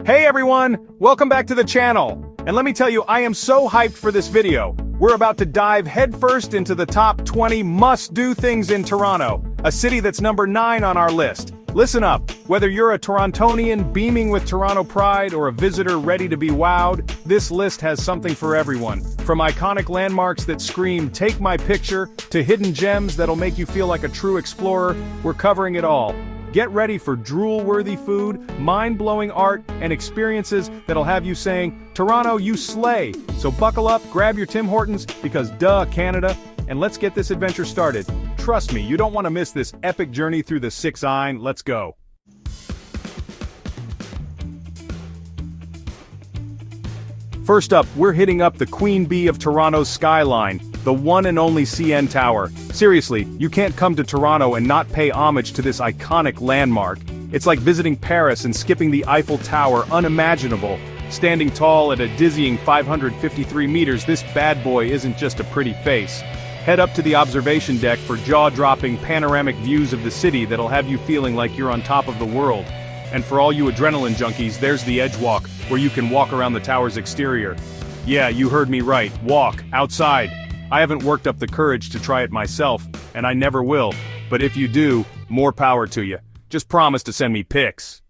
Hey everyone, welcome back to the channel. And let me tell you, I am so hyped for this video. We're about to dive headfirst into the top 20 must-do things in Toronto, a city that's number 9 on our list. Listen up, whether you're a Torontonian beaming with Toronto pride or a visitor ready to be wowed, this list has something for everyone. From iconic landmarks that scream, "Take my picture," to hidden gems that'll make you feel like a true explorer, we're covering it all. Get ready for drool-worthy food, mind-blowing art, and experiences that'll have you saying, "Toronto, you slay!" So buckle up, grab your Tim Hortons, because duh, Canada, and let's get this adventure started. Trust me, you don't want to miss this epic journey through the Six Aisne. Let's go. First up, we're hitting up the Queen Bee of Toronto's skyline, the one and only CN Tower. Seriously, you can't come to Toronto and not pay homage to this iconic landmark. It's like visiting Paris and skipping the Eiffel Tower, unimaginable. Standing tall at a dizzying 553 meters, this bad boy isn't just a pretty face. Head up to the observation deck for jaw-dropping panoramic views of the city that'll have you feeling like you're on top of the world. And for all you adrenaline junkies, there's the Edge Walk, where you can walk around the tower's exterior. Yeah, you heard me right, walk, outside. I haven't worked up the courage to try it myself, and I never will, but if you do, more power to you. Just promise to send me pics.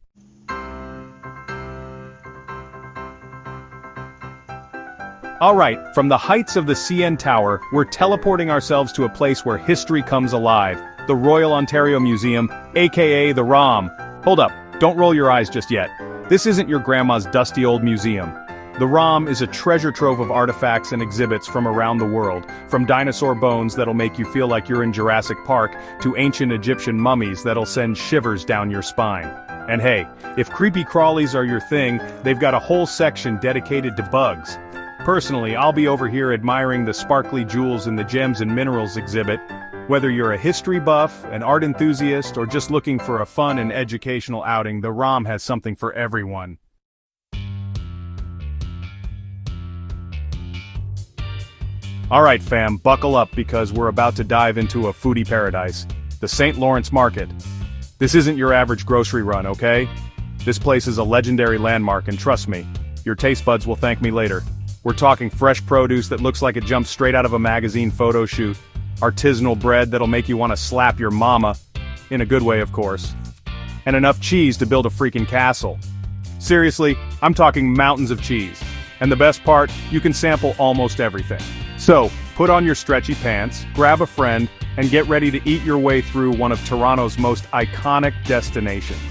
Alright, from the heights of the CN Tower, we're teleporting ourselves to a place where history comes alive, the Royal Ontario Museum, aka the ROM. Hold up, don't roll your eyes just yet. This isn't your grandma's dusty old museum. The ROM is a treasure trove of artifacts and exhibits from around the world, from dinosaur bones that'll make you feel like you're in Jurassic Park, to ancient Egyptian mummies that'll send shivers down your spine. And hey, if creepy crawlies are your thing, they've got a whole section dedicated to bugs. Personally, I'll be over here admiring the sparkly jewels in the Gems and Minerals exhibit. Whether you're a history buff, an art enthusiast, or just looking for a fun and educational outing, the ROM has something for everyone. Alright fam, buckle up because we're about to dive into a foodie paradise, the St. Lawrence Market. This isn't your average grocery run, okay? This place is a legendary landmark, and trust me, your taste buds will thank me later. We're talking fresh produce that looks like it jumped straight out of a magazine photo shoot, artisanal bread that'll make you want to slap your mama, in a good way of course, and enough cheese to build a freaking castle. Seriously, I'm talking mountains of cheese. And the best part, you can sample almost everything. So, put on your stretchy pants, grab a friend, and get ready to eat your way through one of Toronto's most iconic destinations.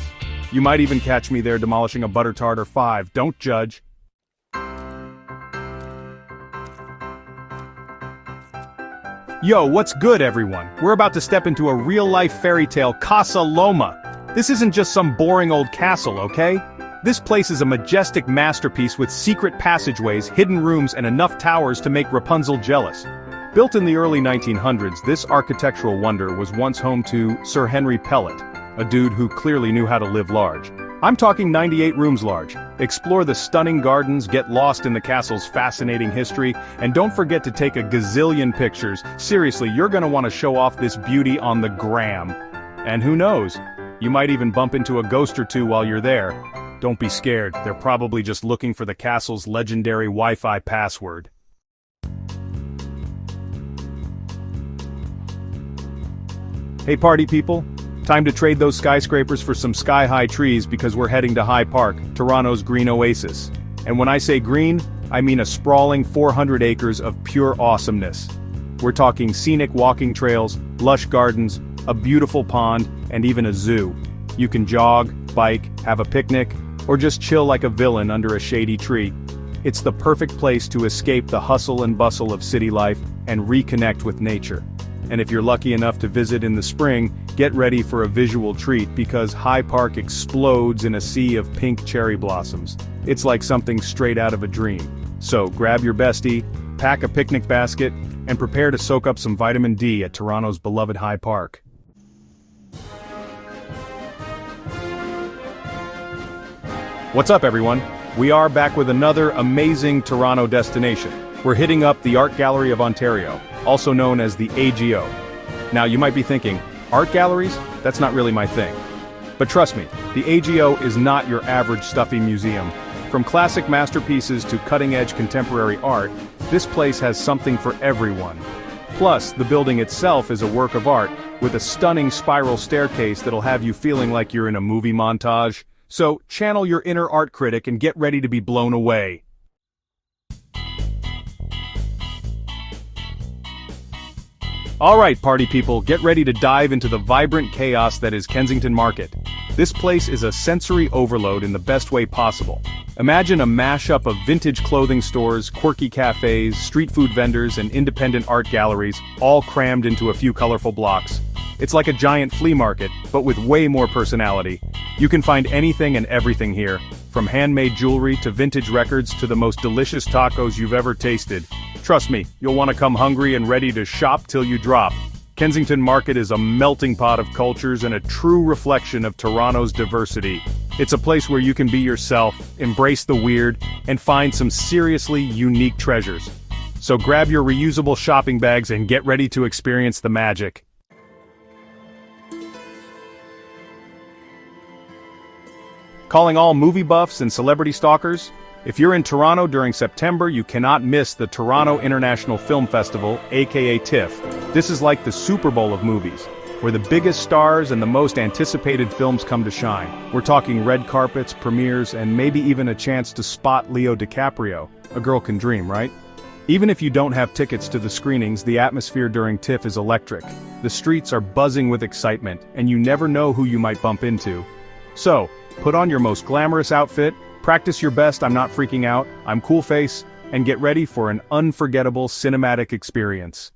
You might even catch me there demolishing a butter tart or 5, don't judge. Yo, what's good everyone? We're about to step into a real-life fairy tale, Casa Loma. This isn't just some boring old castle, okay? This place is a majestic masterpiece with secret passageways, hidden rooms, and enough towers to make Rapunzel jealous. Built in the early 1900s, this architectural wonder was once home to Sir Henry Pellet, a dude who clearly knew how to live large. I'm talking 98 rooms large. Explore the stunning gardens, get lost in the castle's fascinating history, and don't forget to take a gazillion pictures. Seriously, you're gonna want to show off this beauty on the gram. And who knows? You might even bump into a ghost or two while you're there. Don't be scared, they're probably just looking for the castle's legendary Wi-Fi password. Hey party people, time to trade those skyscrapers for some sky-high trees because we're heading to High Park, Toronto's green oasis. And when I say green, I mean a sprawling 400 acres of pure awesomeness. We're talking scenic walking trails, lush gardens, a beautiful pond, and even a zoo. You can jog, bike, have a picnic, or just chill like a villain under a shady tree. It's the perfect place to escape the hustle and bustle of city life and reconnect with nature. And if you're lucky enough to visit in the spring, get ready for a visual treat because High Park explodes in a sea of pink cherry blossoms. It's like something straight out of a dream. So grab your bestie, pack a picnic basket, and prepare to soak up some vitamin D at Toronto's beloved High Park. What's up everyone? We are back with another amazing Toronto destination. We're hitting up the Art Gallery of Ontario, also known as the AGO. Now you might be thinking, art galleries? That's not really my thing. But trust me, the AGO is not your average stuffy museum. From classic masterpieces to cutting-edge contemporary art, this place has something for everyone. Plus, the building itself is a work of art, with a stunning spiral staircase that'll have you feeling like you're in a movie montage. So, channel your inner art critic and get ready to be blown away. Alright party people, get ready to dive into the vibrant chaos that is Kensington Market. This place is a sensory overload in the best way possible. Imagine a mashup of vintage clothing stores, quirky cafes, street food vendors, and independent art galleries, all crammed into a few colorful blocks. It's like a giant flea market, but with way more personality. You can find anything and everything here, from handmade jewelry to vintage records to the most delicious tacos you've ever tasted. Trust me, you'll want to come hungry and ready to shop till you drop. Kensington Market is a melting pot of cultures and a true reflection of Toronto's diversity. It's a place where you can be yourself, embrace the weird, and find some seriously unique treasures. So grab your reusable shopping bags and get ready to experience the magic. Calling all movie buffs and celebrity stalkers, if you're in Toronto during September, you cannot miss the Toronto International Film Festival, aka TIFF. This is like the Super Bowl of movies, where the biggest stars and the most anticipated films come to shine. We're talking red carpets, premieres, and maybe even a chance to spot Leo DiCaprio. A girl can dream, right? Even if you don't have tickets to the screenings, the atmosphere during TIFF is electric. The streets are buzzing with excitement, and you never know who you might bump into. So, put on your most glamorous outfit, practice your best I'm not freaking out, I'm cool face, and get ready for an unforgettable cinematic experience.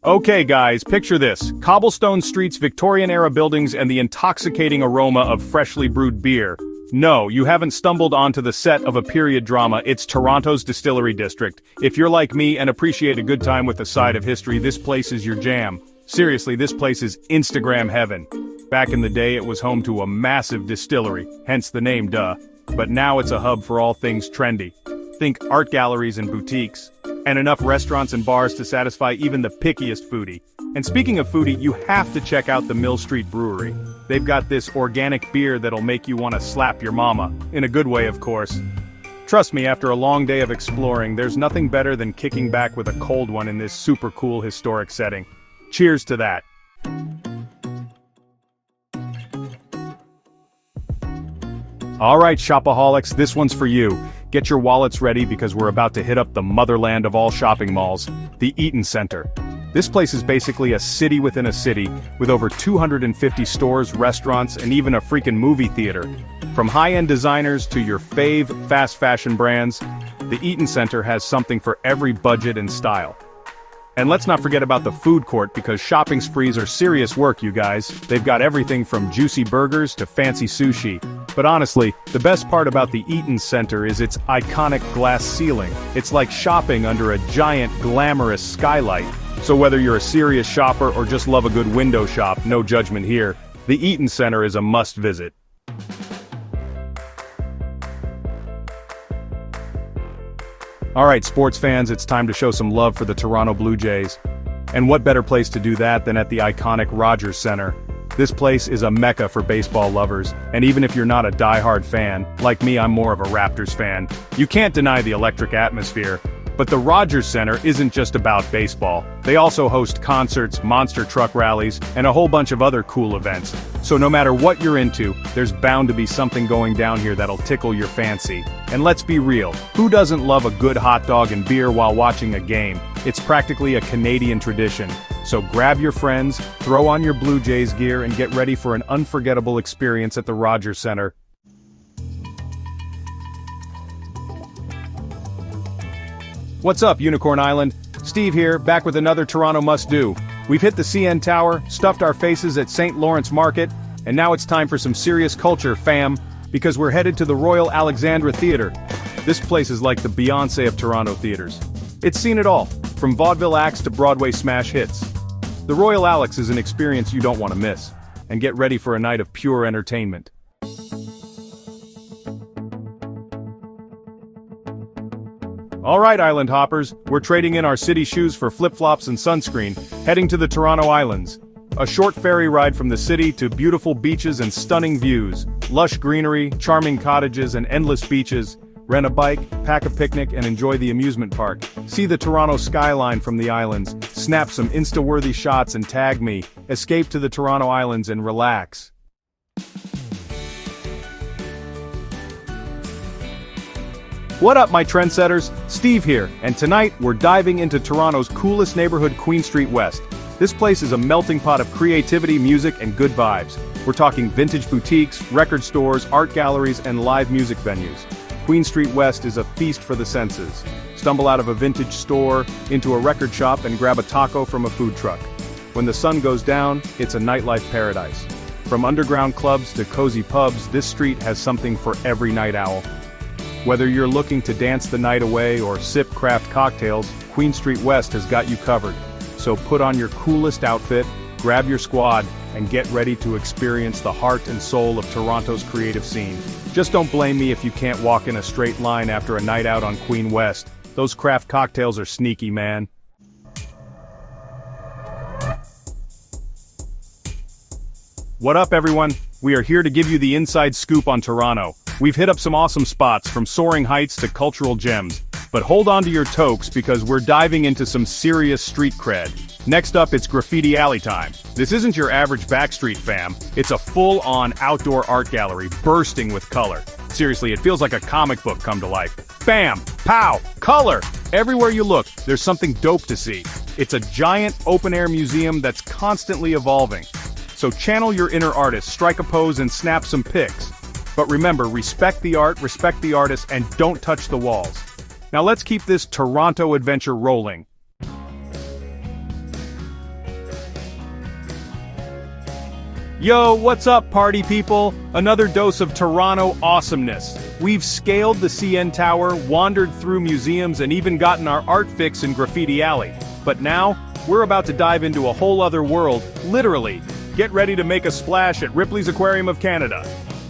Okay guys, picture this: cobblestone streets, Victorian-era buildings, and the intoxicating aroma of freshly brewed beer. No, you haven't stumbled onto the set of a period drama, it's Toronto's Distillery District. If you're like me and appreciate a good time with a side of history, this place is your jam. Seriously, this place is Instagram heaven. Back in the day, it was home to a massive distillery, hence the name, duh. But now it's a hub for all things trendy. Think art galleries and boutiques, and enough restaurants and bars to satisfy even the pickiest foodie. And speaking of foodie, you have to check out the Mill Street Brewery. They've got this organic beer that'll make you want to slap your mama, in a good way of course. Trust me, after a long day of exploring, there's nothing better than kicking back with a cold one in this super cool historic setting. Cheers to that. Alright shopaholics, this one's for you. Get your wallets ready because we're about to hit up the motherland of all shopping malls, the Eaton Center. This place is basically a city within a city, with over 250 stores, restaurants, and even a freaking movie theater. From high-end designers to your fave fast fashion brands, the Eaton Center has something for every budget and style. And let's not forget about the food court because shopping sprees are serious work, you guys. They've got everything from juicy burgers to fancy sushi. But honestly, the best part about the Eaton Center is its iconic glass ceiling. It's like shopping under a giant, glamorous skylight. So whether you're a serious shopper or just love a good window shop, no judgment here, the Eaton Center is a must-visit. Alright sports fans, it's time to show some love for the Toronto Blue Jays. And what better place to do that than at the iconic Rogers Center. This place is a mecca for baseball lovers, and even if you're not a die-hard fan, like me I'm more of a Raptors fan, you can't deny the electric atmosphere. But the Rogers Center isn't just about baseball. They also host concerts, monster truck rallies, and a whole bunch of other cool events. So no matter what you're into, there's bound to be something going down here that'll tickle your fancy. And let's be real, who doesn't love a good hot dog and beer while watching a game? It's practically a Canadian tradition. So grab your friends, throw on your Blue Jays gear, and get ready for an unforgettable experience at the Rogers Center. What's up, Unicorn Island? Steve here, back with another Toronto must-do. We've hit the CN Tower, stuffed our faces at St. Lawrence Market, and now it's time for some serious culture, fam, because we're headed to the Royal Alexandra Theatre. This place is like the Beyoncé of Toronto theaters. It's seen it all, from vaudeville acts to Broadway smash hits. The Royal Alex is an experience you don't want to miss, and get ready for a night of pure entertainment. Alright island hoppers, we're trading in our city shoes for flip-flops and sunscreen, heading to the Toronto Islands. A short ferry ride from the city to beautiful beaches and stunning views, lush greenery, charming cottages and endless beaches. Rent a bike, pack a picnic and enjoy the amusement park. See the Toronto skyline from the islands, snap some Insta-worthy shots and tag me. Escape to the Toronto Islands and relax. What up my trendsetters, Steve here, and tonight we're diving into Toronto's coolest neighborhood, Queen Street West. This place is a melting pot of creativity, music, and good vibes. We're talking vintage boutiques, record stores, art galleries, and live music venues. Queen Street West is a feast for the senses. Stumble out of a vintage store, into a record shop, and grab a taco from a food truck. When the sun goes down, it's a nightlife paradise. From underground clubs to cozy pubs, this street has something for every night owl. Whether you're looking to dance the night away or sip craft cocktails, Queen Street West has got you covered. So put on your coolest outfit, grab your squad, and get ready to experience the heart and soul of Toronto's creative scene. Just don't blame me if you can't walk in a straight line after a night out on Queen West. Those craft cocktails are sneaky, man. What up everyone? We are here to give you the inside scoop on Toronto. We've hit up some awesome spots from soaring heights to cultural gems. But hold on to your toques because we're diving into some serious street cred. Next up, it's Graffiti Alley time. This isn't your average backstreet fam. It's a full-on outdoor art gallery bursting with color. Seriously, it feels like a comic book come to life. Bam! Pow! Color! Everywhere you look, there's something dope to see. It's a giant open-air museum that's constantly evolving. So channel your inner artist, strike a pose and snap some pics. But remember, respect the art, respect the artist, and don't touch the walls. Now let's keep this Toronto adventure rolling. Yo, what's up party people? Another dose of Toronto awesomeness. We've scaled the CN Tower, wandered through museums, and even gotten our art fix in Graffiti Alley. But now, we're about to dive into a whole other world, literally. Get ready to make a splash at Ripley's Aquarium of Canada.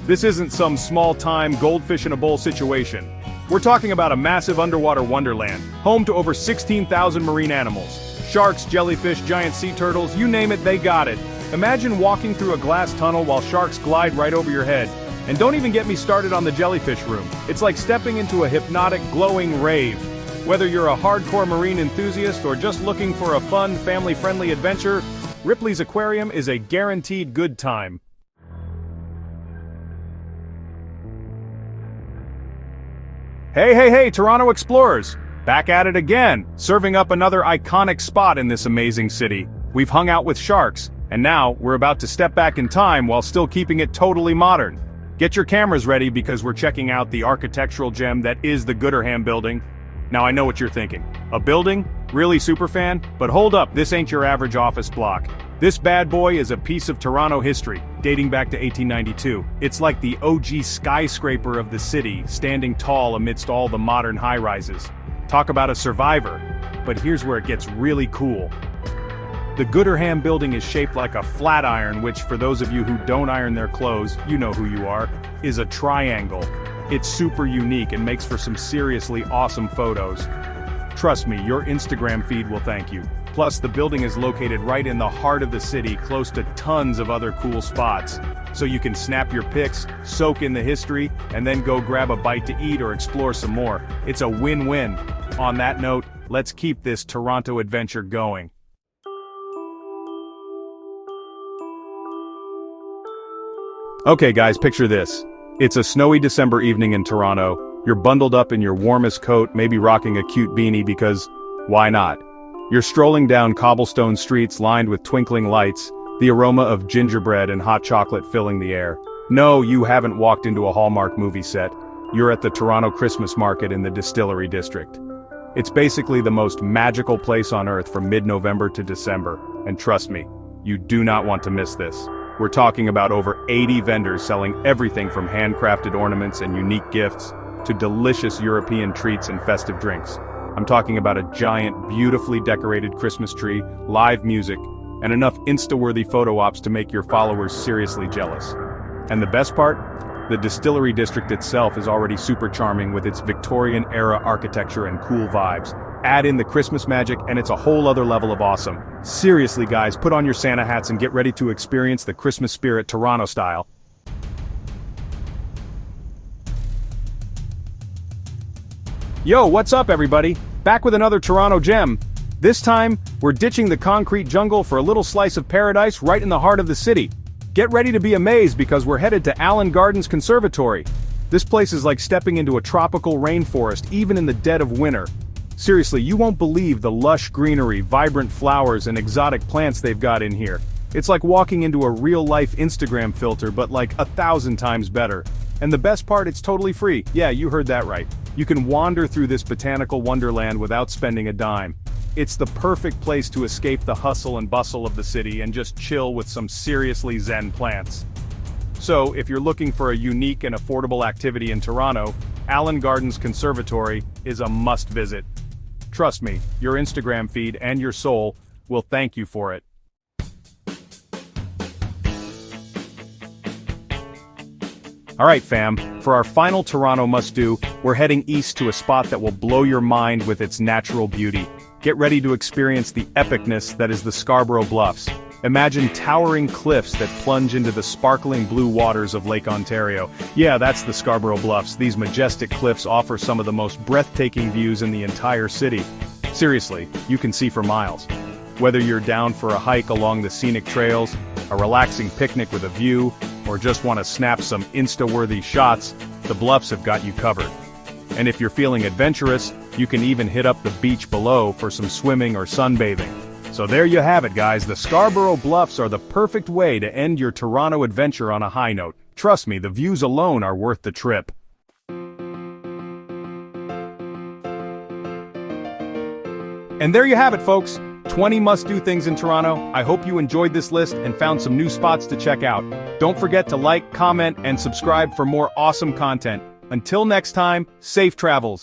This isn't some small-time goldfish in a bowl situation. We're talking about a massive underwater wonderland, home to over 16,000 marine animals. Sharks, jellyfish, giant sea turtles, you name it, they got it. Imagine walking through a glass tunnel while sharks glide right over your head. And don't even get me started on the jellyfish room. It's like stepping into a hypnotic, glowing rave. Whether you're a hardcore marine enthusiast or just looking for a fun, family-friendly adventure, Ripley's Aquarium is a guaranteed good time. Hey, Toronto Explorers! Back at it again, serving up another iconic spot in this amazing city. We've hung out with sharks, and now we're about to step back in time while still keeping it totally modern. Get your cameras ready because we're checking out the architectural gem that is the Gooderham Building. Now I know what you're thinking. A building? Really superfan? But hold up, this ain't your average office block. This bad boy is a piece of Toronto history, dating back to 1892. It's like the OG skyscraper of the city, standing tall amidst all the modern high-rises. Talk about a survivor. But here's where it gets really cool. The Gooderham Building is shaped like a flat iron, which, for those of you who don't iron their clothes, you know who you are, is a triangle. It's super unique and makes for some seriously awesome photos. Trust me, your Instagram feed will thank you. Plus, the building is located right in the heart of the city, close to tons of other cool spots. So you can snap your pics, soak in the history, and then go grab a bite to eat or explore some more. It's a win-win. On that note, let's keep this Toronto adventure going. Okay guys, picture this. It's a snowy December evening in Toronto. You're bundled up in your warmest coat, maybe rocking a cute beanie because, why not? You're strolling down cobblestone streets lined with twinkling lights, the aroma of gingerbread and hot chocolate filling the air. No, you haven't walked into a Hallmark movie set. You're at the Toronto Christmas Market in the Distillery District. It's basically the most magical place on earth from mid-November to December, and trust me, you do not want to miss this. We're talking about over 80 vendors selling everything from handcrafted ornaments and unique gifts to delicious European treats and festive drinks. I'm talking about a giant, beautifully decorated Christmas tree, live music, and enough Insta-worthy photo ops to make your followers seriously jealous. And the best part? The Distillery District itself is already super charming with its Victorian-era architecture and cool vibes. Add in the Christmas magic and it's a whole other level of awesome. Seriously guys, put on your Santa hats and get ready to experience the Christmas spirit Toronto style. Yo, what's up everybody? Back with another Toronto gem. This time, we're ditching the concrete jungle for a little slice of paradise right in the heart of the city. Get ready to be amazed because we're headed to Allen Gardens Conservatory. This place is like stepping into a tropical rainforest even in the dead of winter. Seriously, you won't believe the lush greenery, vibrant flowers and exotic plants they've got in here. It's like walking into a real-life Instagram filter but like 1,000 times better. And the best part, it's totally free. Yeah, you heard that right. You can wander through this botanical wonderland without spending a dime. It's the perfect place to escape the hustle and bustle of the city and just chill with some seriously zen plants. So, if you're looking for a unique and affordable activity in Toronto, Allen Gardens Conservatory is a must-visit. Trust me, your Instagram feed and your soul will thank you for it. Alright fam, for our final Toronto must-do, we're heading east to a spot that will blow your mind with its natural beauty. Get ready to experience the epicness that is the Scarborough Bluffs. Imagine towering cliffs that plunge into the sparkling blue waters of Lake Ontario. Yeah, that's the Scarborough Bluffs. These majestic cliffs offer some of the most breathtaking views in the entire city. Seriously, you can see for miles. Whether you're down for a hike along the scenic trails, a relaxing picnic with a view, or just want to snap some Insta-worthy shots, the bluffs have got you covered. And if you're feeling adventurous, you can even hit up the beach below for some swimming or sunbathing. So there you have it guys, the Scarborough Bluffs are the perfect way to end your Toronto adventure on a high note. Trust me, the views alone are worth the trip. And there you have it folks, 20 must-do things in Toronto. I hope you enjoyed this list and found some new spots to check out. Don't forget to like, comment, and subscribe for more awesome content. Until next time, safe travels.